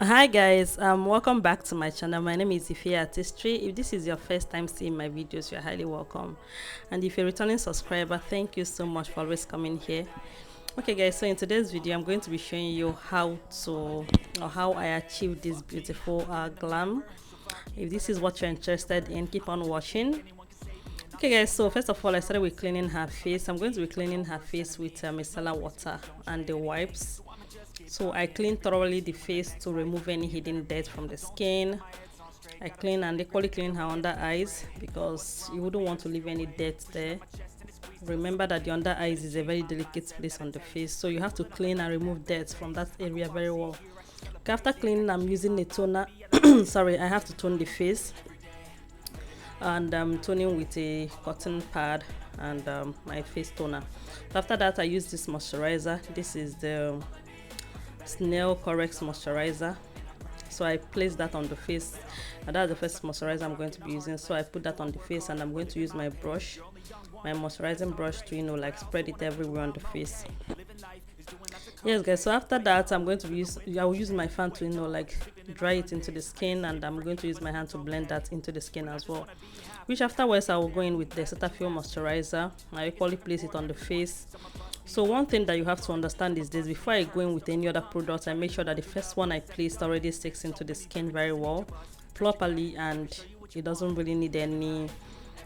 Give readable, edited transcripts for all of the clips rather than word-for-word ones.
Hi guys, welcome back to my channel. My name is Ifeyi Artistry. If this is your first time seeing my videos, you're highly welcome. And if you're a returning subscriber, thank you so much for always coming here. Okay guys, so in today's video I'm going to be showing you how I achieved this beautiful glam. If this is what you're interested in, keep on watching. Okay guys, so first of all I started with cleaning her face. I'm going to be cleaning her face with micellar water and the wipes. So I clean thoroughly the face to remove any hidden dirt from the skin. I clean and equally clean her under eyes because you wouldn't want to leave any dirt there. Remember that the under eyes is a very delicate place on the face, so you have to clean and remove dirt from that area very well. Okay, after cleaning, I'm using a toner. Sorry, I have to tone the face, and I'm toning with a cotton pad and my face toner. So after that, I use this moisturizer. This is the Snail Corrects moisturizer. So I place that on the face, and that's the first moisturizer I'm going to be using. So I put that on the face, and I'm going to use my brush, my moisturizing brush, to like spread it everywhere on the face. Yes guys, so after that I will use my fan to like dry it into the skin, and I'm going to use my hand to blend that into the skin as well, which afterwards I will go in with the Cetaphil moisturizer. I equally place it on the face. So one thing that you have to understand is this: before I go in with any other product, I make sure that the first one I placed already sticks into the skin very well, properly, and it doesn't really need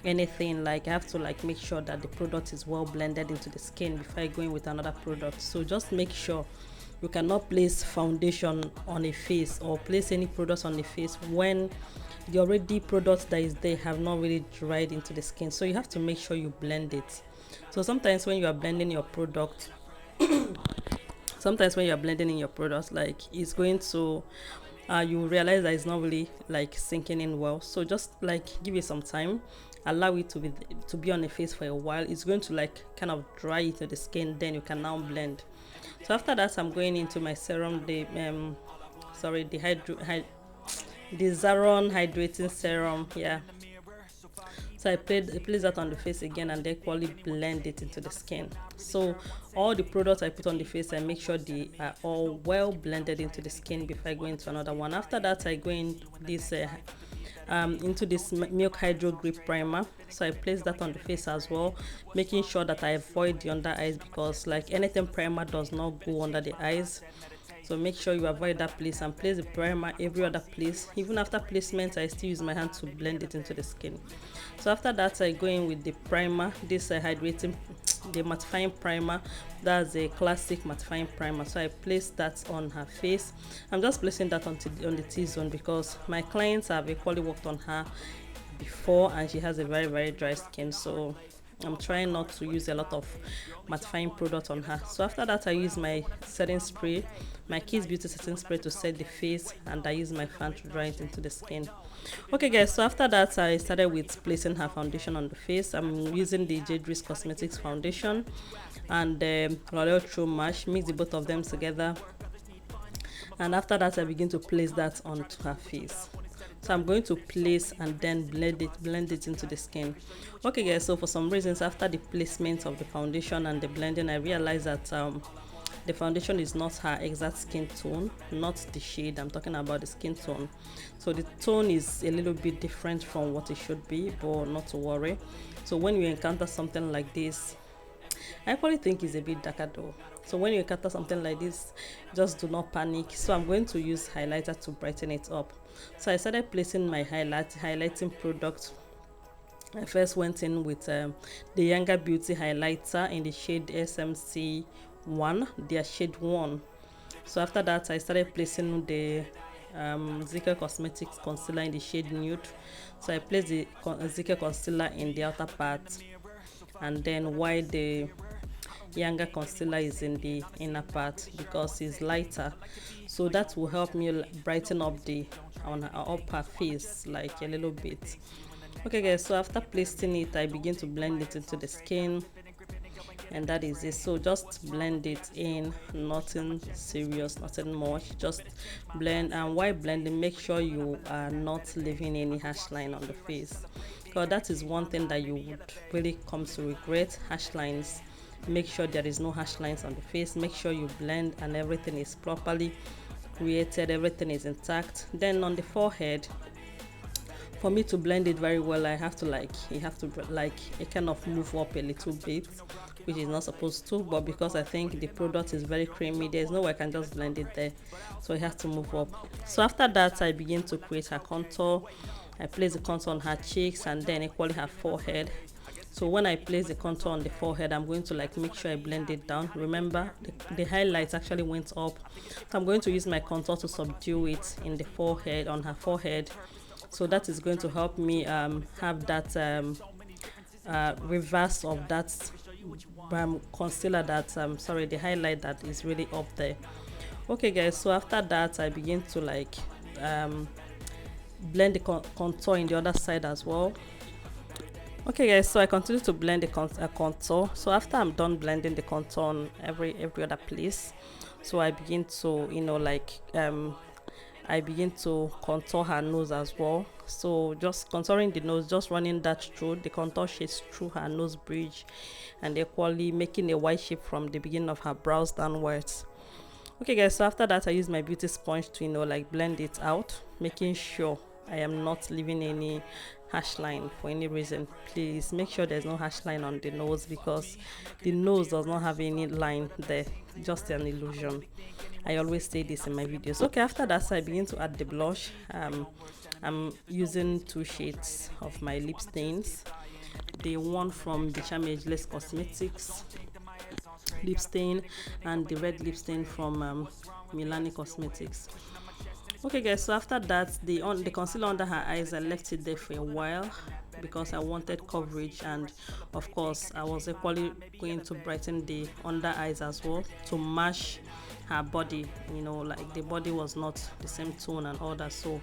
anything. Like I have to like make sure that the product is well blended into the skin before I go in with another product. So just make sure you cannot place foundation on a face or place any product on the face when the already products that is there have not really dried into the skin. So you have to make sure you blend it. So sometimes when you are blending your product, like it's going to you realize that it's not really like sinking in well. So just like give it some time, allow it to be on the face for a while. It's going to like kind of dry into the skin, then you can now blend. So after that, I'm going into my serum, the the Zaron hydrating serum. Yeah, so I place that on the face again and equally blend it into the skin. So all the products I put on the face, I make sure they are all well blended into the skin before I go into another one. After that, I go into this Milk Hydro Grip Primer. So I place that on the face as well, making sure that I avoid the under eyes, because like anything primer does not go under the eyes. So make sure you avoid that place and place the primer every other place. Even after placement, I still use my hand to blend it into the skin. So after that, I go in with the primer, this hydrating, the mattifying primer. That's a classic mattifying primer. So I place that on her face. I'm just placing that on the T-zone because my clients have equally worked on her before and she has a very dry skin. So I'm trying not to use a lot of mattifying product on her. So after that, I use my setting spray, my Kids Beauty setting spray, to set the face, and I use my fan to dry it into the skin. Okay guys, so after that, I started with placing her foundation on the face. I'm using the Jaydriz Cosmetics foundation and the Loreal True Match. Mix the both of them together, and after that I begin to place that onto her face. So I'm going to place and then blend it into the skin. Okay guys, so for some reasons, after the placement of the foundation and the blending, I realized that the foundation is not her exact skin tone, not the shade. I'm talking about the skin tone. So the tone is a little bit different from what it should be, but not to worry. So when you encounter something like this, I actually think it's a bit darker though. So when you encounter something like this, just do not panic. So I'm going to use highlighter to brighten it up. So I started placing my highlighting product. I first went in with the Younger Beauty highlighter in the shade SMC1, their shade 1. So after that, I started placing the Zikel Cosmetics concealer in the shade nude. So I placed the Zikel concealer in the outer part, and then while the Younger concealer is in the inner part because it's lighter. So that will help me brighten up her face like a little bit. Okay guys, so after placing it, I begin to blend it into the skin, and that is it. So just blend it in, nothing serious, nothing much, just blend. And while blending, make sure you are not leaving any hash line on the face, because that is one thing that you would really come to regret: hash lines. Make sure there is no hash lines on the face. Make sure you blend and everything is properly created, everything is intact. Then on the forehead, for me to blend it very well, I have to it kind of move up a little bit, which is not supposed to, but because I think the product is very creamy, there's no way I can just blend it there, so it has to move up. So after that, I begin to create her contour. I place the contour on her cheeks and then equally her forehead. So when I place the contour on the forehead, I'm going to make sure I blend it down. Remember, the highlights actually went up, so I'm going to use my contour to subdue it in the forehead, on her forehead. So that is going to help me have that reverse of that concealer, that sorry, the highlight that is really up there. Okay guys, so after that I begin to blend the contour in the other side as well. Okay guys, so I continue to blend the contour. So after I'm done blending the contour on every other place, so I begin to I begin to contour her nose as well. So just contouring the nose, just running that through the contour shades through her nose bridge, and equally making a white shape from the beginning of her brows downwards. Okay guys, so after that I use my beauty sponge to blend it out, making sure I am not leaving any harsh line for any reason. Please make sure there's no harsh line on the nose, because the nose does not have any line there, just an illusion. I always say this in my videos. Okay, after that I begin to add the blush. I'm using 2 shades of my lip stains. The one from Becharmageless Cosmetics lip stain, and the red lip stain from Milani Cosmetics. Okay guys, so after that, the concealer under her eyes, I left it there for a while because I wanted coverage, and of course I was equally going to brighten the under eyes as well to match her body. The body was not the same tone and all that, so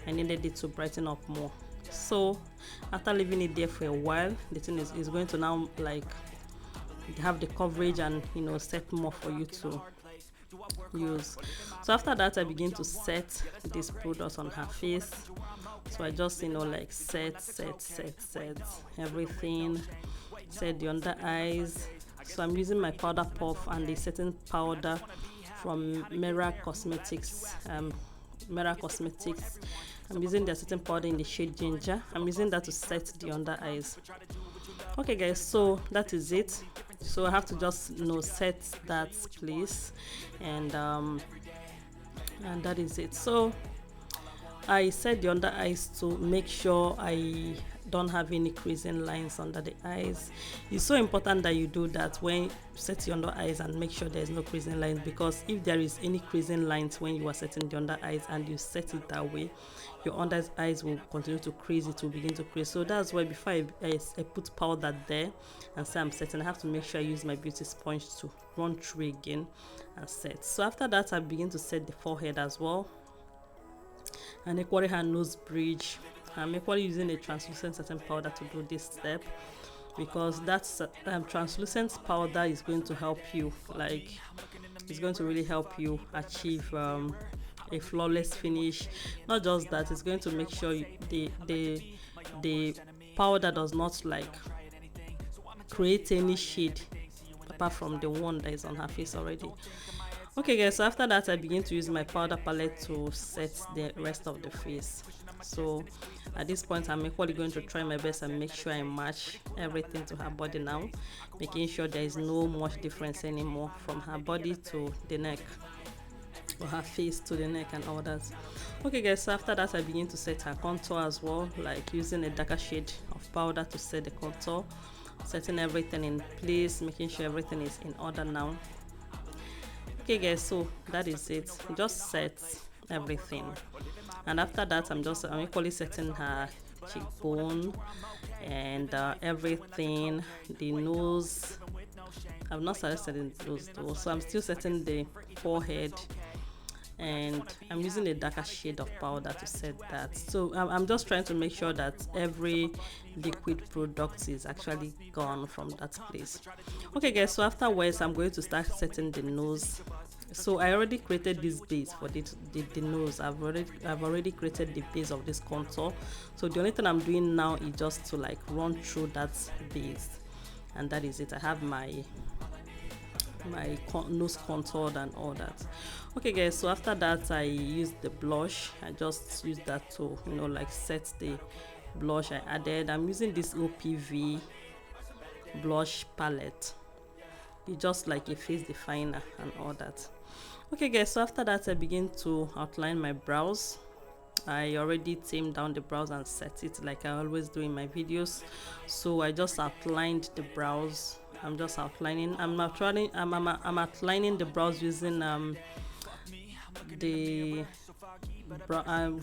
I needed it to brighten up more. So after leaving it there for a while, the thing is going to now have the coverage and set more for you to use. So after that I begin to set this product on her face. So I just set everything, set the under eyes. So I'm using my powder puff and the setting powder from Merak Cosmetics. I'm using the setting powder in the shade Ginger. I'm using that to set the under eyes. Okay guys, so that is it. So I have to just set that place, and that is it. So I set the under eyes to make sure I don't have any creasing lines under the eyes. It's so important that you do that when you set your under eyes, and make sure there's no creasing lines, because if there is any creasing lines when you are setting the under eyes and you set it that way, your under eyes will continue to crease, it will begin to crease. So that's why before I put powder there and say I'm setting, I have to make sure I use my beauty sponge to run through again and set. So after that I begin to set the forehead as well, and equally her nose bridge. I'm equally using a translucent setting powder to do this step, because that's translucent powder is going to help you, it's going to really help you achieve a flawless finish. Not just that, it's going to make sure the powder does not create any shade apart from the one that is on her face already. Okay guys, so after that I begin to use my powder palette to set the rest of the face. So at this point I'm equally going to try my best and make sure I match everything to her body now, making sure there is no much difference anymore from her body to the neck, or her face to the neck and all that. Okay guys, so after that I begin to set her contour as well, using a darker shade of powder to set the contour, setting everything in place, making sure everything is in order now. Okay guys, so that is it. Just set everything, and after that I'm equally setting her cheekbone and everything, the nose. I've not started setting the nose though, so I'm still setting the forehead, and I'm using a darker shade of powder to set that. So I'm just trying to make sure that every liquid product is actually gone from that place. Okay guys, so afterwards I'm going to start setting the nose. So I already created this base for the nose. I've already created the base of this contour. So the only thing I'm doing now is just to run through that base, and that is it. I have my my nose contoured and all that. Okay guys, so after that I used the blush. I just used that to, you know, like set the blush I added. I'm using this OPV blush palette. It's just like a face definer and all that. Okay guys, so after that I begin to outline my brows. I already tamed down the brows and set it like I always do in my videos. So I just outlined the brows. I'm just outlining. I'm outlining the brows using the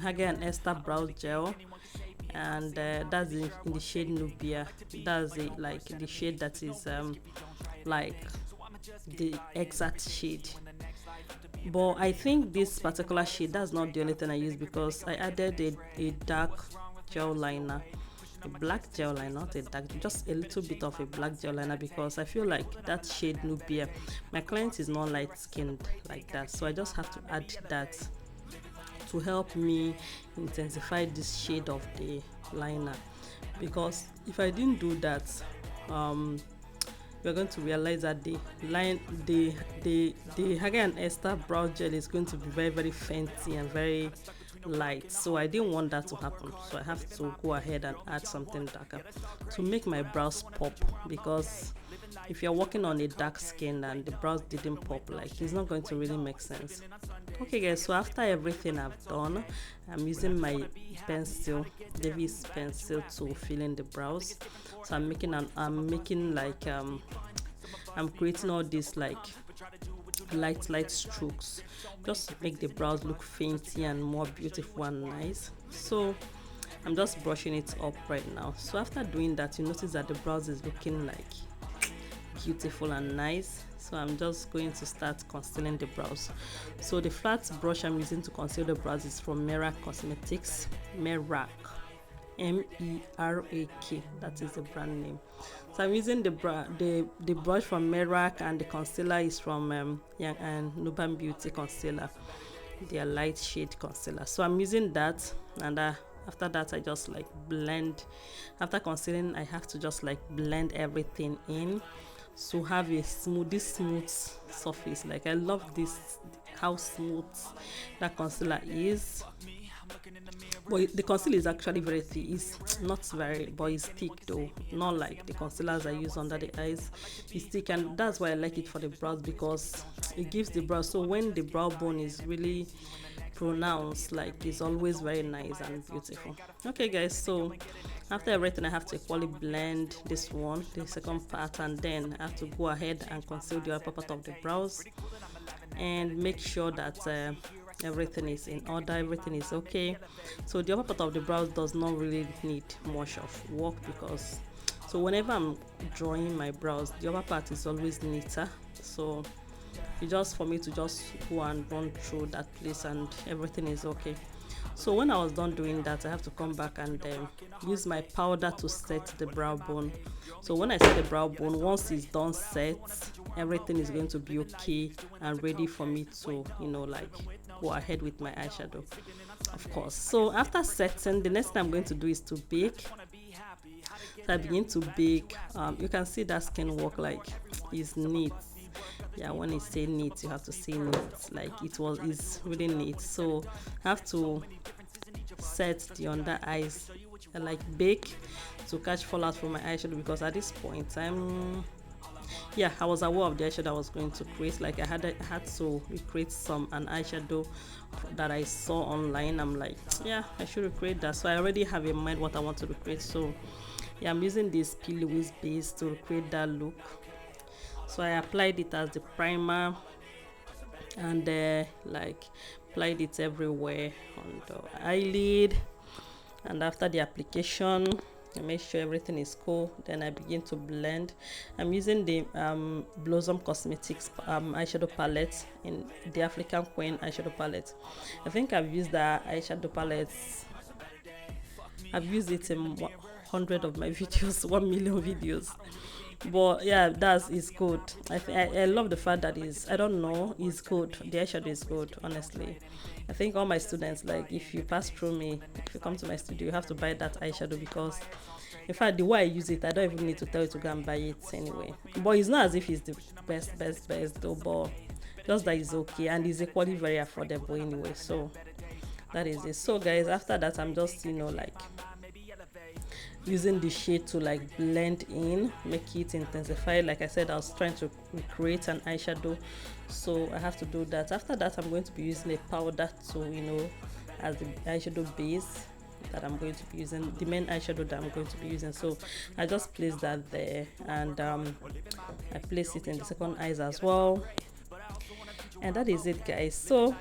Hage and Esther brow gel, and that's in the shade Nubia. That's like the shade that is like the exact shade. But I think this particular shade, that's not the only thing I use, because I added a dark gel liner, a black gel liner, not a dark, just a little bit of a black gel liner, because I feel like that shade Nubia, my client is not light skinned like that, so I just have to add that to help me intensify this shade of the liner. Because if I didn't do that, you're going to realize that the Hage and Esther brow gel is going to be very, very fancy and very light. So I didn't want that to happen. So I have to go ahead and add something darker to make my brows pop. Because if you're working on a dark skin and the brows didn't pop, like, it's not going to really make sense. Okay guys, so after everything I've done, I'm using my pencil, Davis pencil, to fill in the brows. So I'm creating all these like light strokes just to make the brows look fainty and more beautiful and nice. So I'm just brushing it up right now. So after doing that, you notice that the brows is looking like beautiful and nice. So I'm just going to start concealing the brows. So the flat brush I'm using to conceal the brows is from Merak Cosmetics. Merak, M-E-R-A-K, that is the brand name. So I'm using the brush from Merak, and the concealer is from Young and Nuban Beauty concealer, their light shade concealer. So I'm using that, and after that I just like blend. After concealing, I have to just like blend everything in to have a smooth surface. Like, I love this, how smooth that concealer is. But the concealer is actually very thick. It's not very, but it's thick though, not like the concealers I use under the eyes. It's thick, and that's why I like it for the brows, because it gives the brow, so when the brow bone is really pronounced, like, it's always very nice and beautiful. Okay guys, so after everything I have to equally blend this one, the second part, and then I have to go ahead and conceal the upper part of the brows and make sure that everything is in order, everything is okay. So the upper part of the brows does not really need much of work, because so whenever I'm drawing my brows, the upper part is always neater. So it's just for me to just go and run through that place and everything is okay. So when I was done doing that, I have to come back and use my powder to set the brow bone. So when I set the brow bone, once it's done set, everything is going to be okay and ready for me to, you know, like, go ahead with my eyeshadow, of course. So after setting, the next thing I'm going to do is to bake. So I begin to bake. You can see that skin work, like, is neat. Yeah, when it's say neat, you have to say neat, like it's really neat. So I have to set the under eyes, like bake, to catch fallout from my eyeshadow, because at this point I was aware of the eyeshadow I was going to create. Like, I had to recreate an eyeshadow that I saw online. I'm like, yeah, I should recreate that. So I already have in mind what I want to recreate. So yeah, I'm using this P. Louise base to recreate that look. So I applied it as the primer, and like applied it everywhere on the eyelid. And after the application, I make sure everything is cool. Then I begin to blend. I'm using the Blossom Cosmetics eyeshadow palette, in the African Queen eyeshadow palette. I think I've used that eyeshadow palette. I've used it in 100 of my videos, 1 million videos. But yeah, it's good. I love the fact that I don't know, it's good. The eyeshadow is good, honestly. I think all my students, like, if you pass through me, if you come to my studio, you have to buy that eyeshadow, because In fact, the way I use it, I don't even need to tell you to go and buy it anyway. But it's not as if it's the best though, but just that it's okay, and it's equally very affordable anyway. So that is it. So guys, after that, I'm just, you know, like using the shade to like blend in, make it intensify. Like I said, I was trying to create an eyeshadow, so I have to do that. After that, I'm going to be using a powder to, you know, as the eyeshadow base that I'm going to be using, the main eyeshadow that I'm going to be using. So I just place that there, and I place it in the second eyes as well, and that is it, guys. So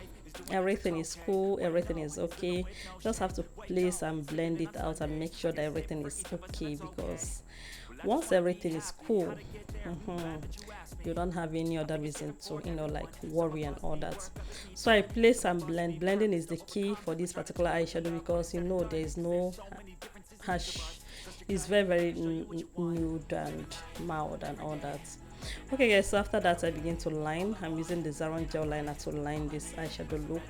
everything is cool, everything is okay. Just have to place and blend it out and make sure that everything is okay, because once everything is cool, you don't have any other reason to, you know, like worry and all that. So I place and blend. Blending is the key for this particular eyeshadow, because you know there is no harsh, it's very nude and mild and all that. Okay guys, so after that I begin to line. I'm using the Zaron gel liner to line this eyeshadow look.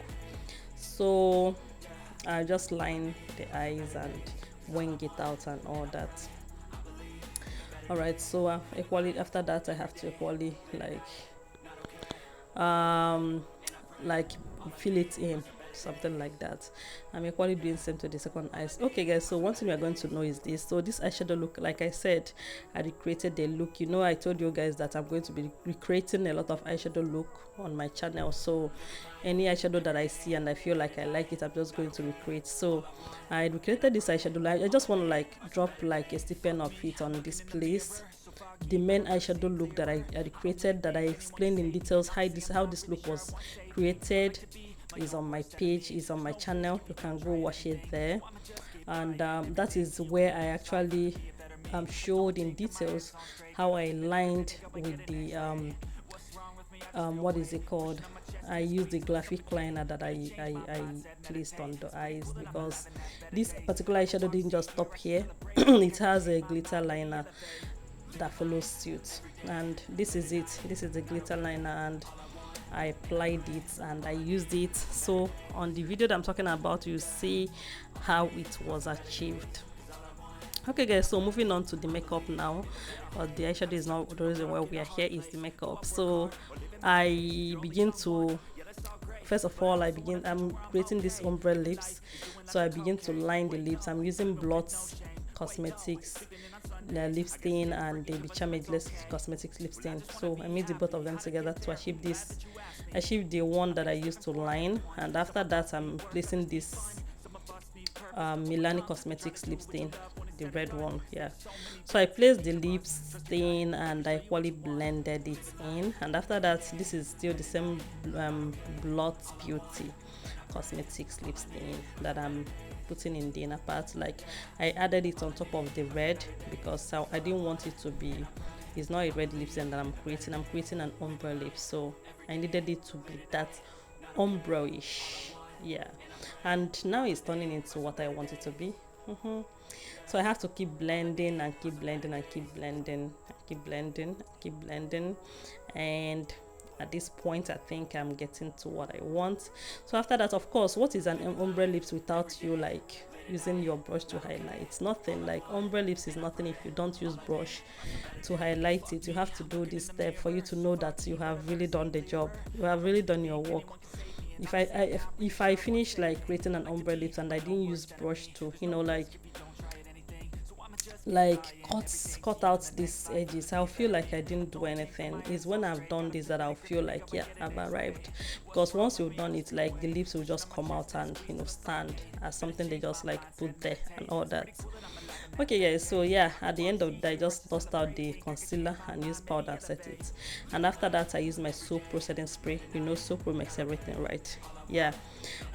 So I just line the eyes and wing it out and all that. Alright, so equally after that I have to equally like fill it in, something like that. I'm equally doing same to the second eyes. Okay guys, so one thing we are going to know is this. So this eyeshadow look, like I said, I recreated the look. You know, I told you guys that I'm going to be recreating a lot of eyeshadow look on my channel. So any eyeshadow that I see and I feel like I like it, I'm just going to recreate. So I recreated this eyeshadow. I just want to like drop like a stipend of it on this place. The main eyeshadow look that I recreated, that I explained in details how this look was created, is on my page, is on my channel. You can go watch it there, and that is where I actually showed in details how I lined with the what is it called, I used the graphic liner that I placed on the eyes, because this particular eyeshadow didn't just stop here. It has a glitter liner that follows suit, and this is it. This is the glitter liner, and I applied it and I used it. So on the video that I'm talking about, you see how it was achieved. Okay guys, so moving on to the makeup now, but the eyeshadow is not the reason why we are here, is the makeup. So I begin to, first of all, I'm creating these ombre lips. So I begin to line the lips. I'm using Blots Cosmetics lip stain and the Becharmageless cosmetics lip stain. So I mix the both of them together to achieve this, achieve the one that I used to line. And after that, I'm placing this Milani Cosmetics lip stain, the red one. Yeah, so I placed the lip stain and I equally blended it in. And after that, this is still the same Blot Beauty Cosmetics lip stain that I'm putting in the inner part. Like I added it on top of the red, because I didn't want it to be, it's not a red lip stain that I'm creating an ombre lip, so I needed it to be that ombre-ish. Yeah, and now it's turning into what I want it to be. So I have to keep blending and keep blending and keep blending and keep blending and keep blending, and at this point I think I'm getting to what I want. So after that, of course, what is an ombre lips without you like using your brush to highlight? It's nothing. Like ombre lips is nothing if you don't use brush to highlight it. You have to do this step for you to know that you have really done the job, you have really done your work. If I finish like creating an ombre lips and I didn't use brush to, you know, like cut out these edges, I'll feel like I didn't do anything. It's when I've done this that I'll feel like, yeah, I've arrived. Because once you've done it, like the lips will just come out and, you know, stand as something they just like put there and all that. Okay guys, so yeah, at the end of the day, I just dust out the concealer and use powder and set it. And after that, I use my Soo Pro setting spray. You know, Soo Pro makes everything right. Yeah.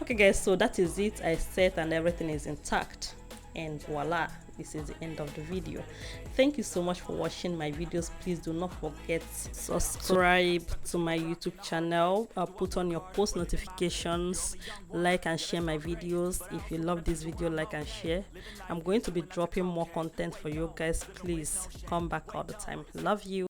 Okay guys, so that is it. I set and everything is intact, and voila, this is the end of the video. Thank you so much for watching my videos. Please do not forget subscribe to my YouTube channel, put on your post notifications, like and share my videos. If you love this video, like and share. I'm going to be dropping more content for you guys. Please come back all the time. Love you.